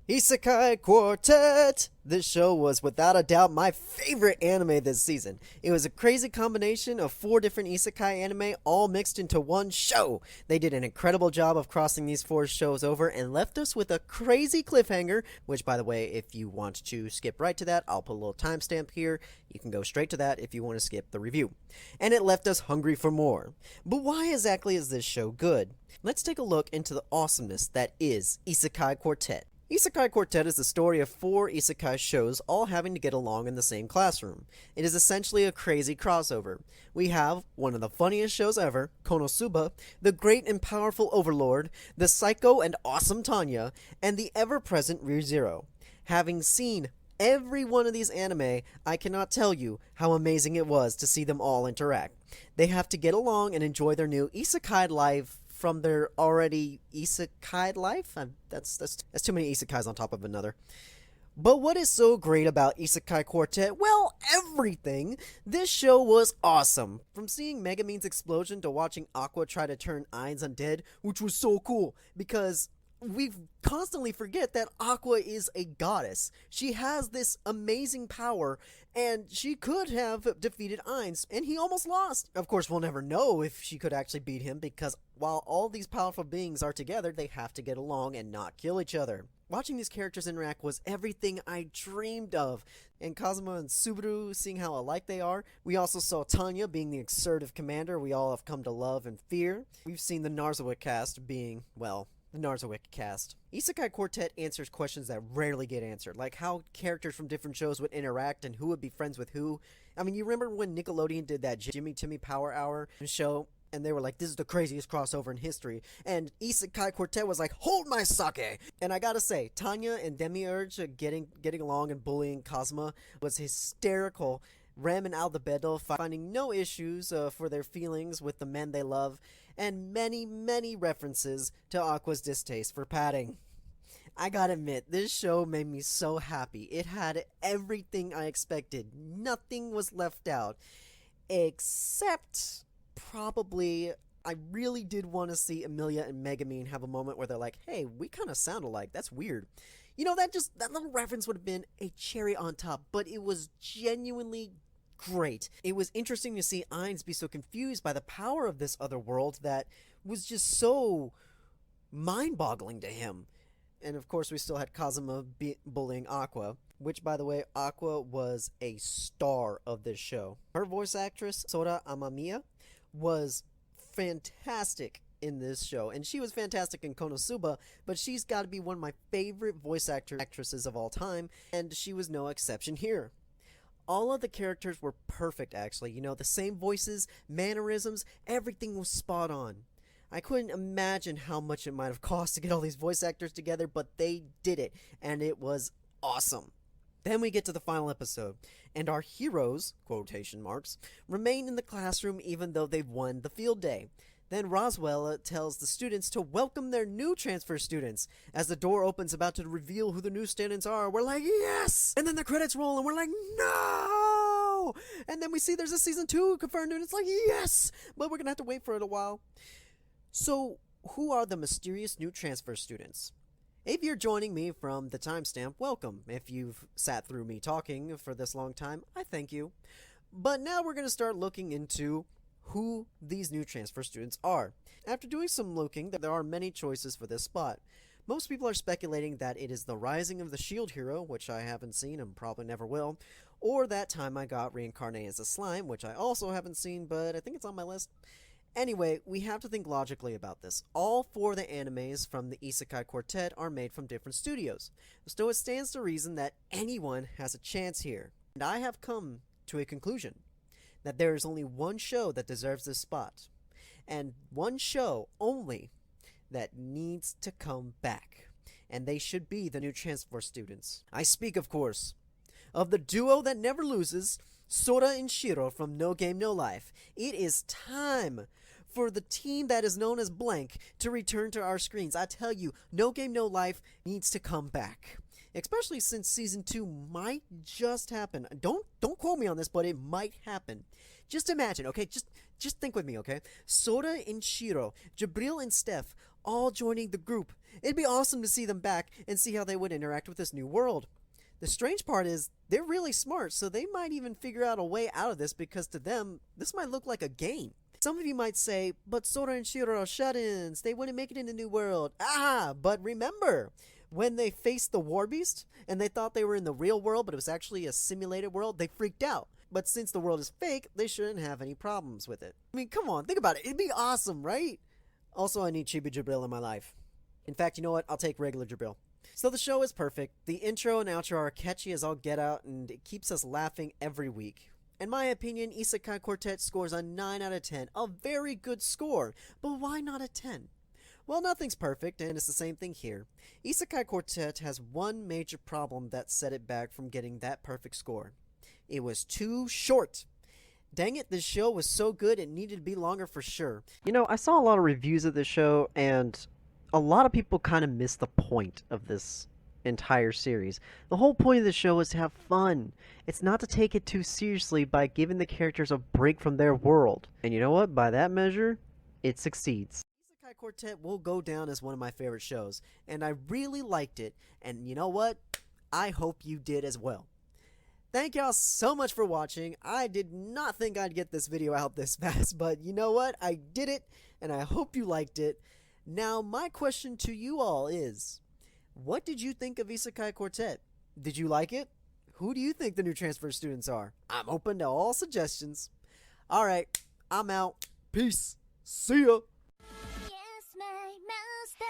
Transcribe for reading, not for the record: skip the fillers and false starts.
Isekai Quartet! This show was without a doubt my favorite anime this season. It was a crazy combination of 4 different isekai anime all mixed into one show. They did an incredible job of crossing these 4 shows over and left us with a crazy cliffhanger, which by the way, if you want to skip right to that, I'll put a little timestamp here. You can go straight to that if you want to skip the review. And it left us hungry for more. But why exactly is this show good? Let's take a look into the awesomeness that is Isekai Quartet. Isekai Quartet is the story of 4 isekai shows all having to get along in the same classroom. It is essentially a crazy crossover. We have one of the funniest shows ever, Konosuba, the great and powerful Overlord, the psycho and awesome Tanya, and the ever-present Re:Zero. Having seen every one of these anime, I cannot tell you how amazing it was to see them all interact. They have to get along and enjoy their new isekai life from their already isekai life? That's too many isekais on top of another. But what is so great about Isekai Quartet? Well, everything! This show was awesome! From seeing Megumin's explosion to watching Aqua try to turn Ainz undead, which was so cool, because we constantly forget that Aqua is a goddess. She has this amazing power, and she could have defeated Ainz, and he almost lost. Of course, we'll never know if she could actually beat him, because while all these powerful beings are together, they have to get along and not kill each other. Watching these characters interact was everything I dreamed of. And Kazuma and Subaru, seeing how alike they are. We also saw Tanya being the assertive commander we all have come to love and fear. We've seen the Narzawick cast being, well, the Narzawick cast. Isekai Quartet answers questions that rarely get answered, like how characters from different shows would interact and who would be friends with who. I mean, you remember when Nickelodeon did that Jimmy Timmy Power Hour show? And they were like, this is the craziest crossover in history. And Isekai Quartet was like, hold my sake! And I gotta say, Tanya and Demiurge getting along and bullying Kazuma was hysterical. Rem and Aldebedo finding no issues for their feelings with the men they love. And many, many references to Aqua's distaste for padding. I gotta admit, this show made me so happy. It had everything I expected. Nothing was left out. Except probably I really did want to see Emilia and Megumin have a moment where they're like, hey, we kind of sound alike. That's weird. You know, that little reference would have been a cherry on top, but it was genuinely great. It was interesting to see Ainz be so confused by the power of this other world that was just so mind-boggling to him. And of course, we still had Kazuma bullying Aqua, which, by the way, Aqua was a star of this show. Her voice actress, Sora Amamiya, was fantastic in this show, and she was fantastic in Konosuba, but she's got to be one of my favorite voice actresses of all time, and she was no exception here. All of the characters were perfect, actually. You know, the same voices, mannerisms, everything was spot on. I couldn't imagine how much it might have cost to get all these voice actors together, but they did it, and it was awesome. Then we get to the final episode, and our heroes, quotation marks, remain in the classroom even though they've won the field day. Then Roswell tells the students to welcome their new transfer students. As the door opens about to reveal who the new students are, we're like, yes! And then the credits roll and we're like, no! And then we see there's a season 2 confirmed and it's like, yes! But we're gonna have to wait for it a while. So, who are the mysterious new transfer students? If you're joining me from the timestamp, welcome. If you've sat through me talking for this long time, I thank you. But now we're going to start looking into who these new transfer students are. After doing some looking, there are many choices for this spot. Most people are speculating that it is the Rising of the Shield Hero, which I haven't seen and probably never will, or That Time I Got Reincarnated as a Slime, which I also haven't seen, but I think it's on my list. Anyway, we have to think logically about this. All 4 of the animes from the Isekai Quartet are made from different studios, so it stands to reason that anyone has a chance here. And I have come to a conclusion that there is only one show that deserves this spot, and one show only that needs to come back, and they should be the new transfer students. I speak, of course, of the duo that never loses, Sora and Shiro from No Game No Life. It is time for the team that is known as Blank to return to our screens. I tell you, No Game No Life needs to come back. Especially since season 2 might just happen. Don't quote me on this, but it might happen. Just imagine, okay? Just think with me, okay? Sora and Shiro, Jabril and Steph, all joining the group. It'd be awesome to see them back and see how they would interact with this new world. The strange part is, they're really smart, so they might even figure out a way out of this because to them, this might look like a game. Some of you might say, but Sora and Shiro are shut-ins, they wouldn't make it in the new world. But remember, when they faced the War Beast, and they thought they were in the real world, but it was actually a simulated world, they freaked out. But since the world is fake, they shouldn't have any problems with it. I mean, come on, think about it, it'd be awesome, right? Also, I need Chibi Jabril in my life. In fact, you know what, I'll take regular Jabril. So the show is perfect. The intro and outro are catchy as all get out, and it keeps us laughing every week. In my opinion, Isekai Quartet scores a 9 out of 10, a very good score, but why not a 10? Well, nothing's perfect, and it's the same thing here. Isekai Quartet has one major problem that set it back from getting that perfect score. It was too short. Dang it, this show was so good it needed to be longer for sure. You know, I saw a lot of reviews of this show, and a lot of people kind of missed the point of this entire series. The whole point of the show is to have fun. It's not to take it too seriously by giving the characters a break from their world. And you know what? By that measure, it succeeds. Isekai Quartet will go down as one of my favorite shows, and I really liked it. And you know what? I hope you did as well. Thank y'all so much for watching. I did not think I'd get this video out this fast, but you know what? I did it, and I hope you liked it. Now, my question to you all is, what did you think of Isekai Quartet? Did you like it? Who do you think the new transfer students are? I'm open to all suggestions. Alright, I'm out. Peace. See ya. Yes, my master.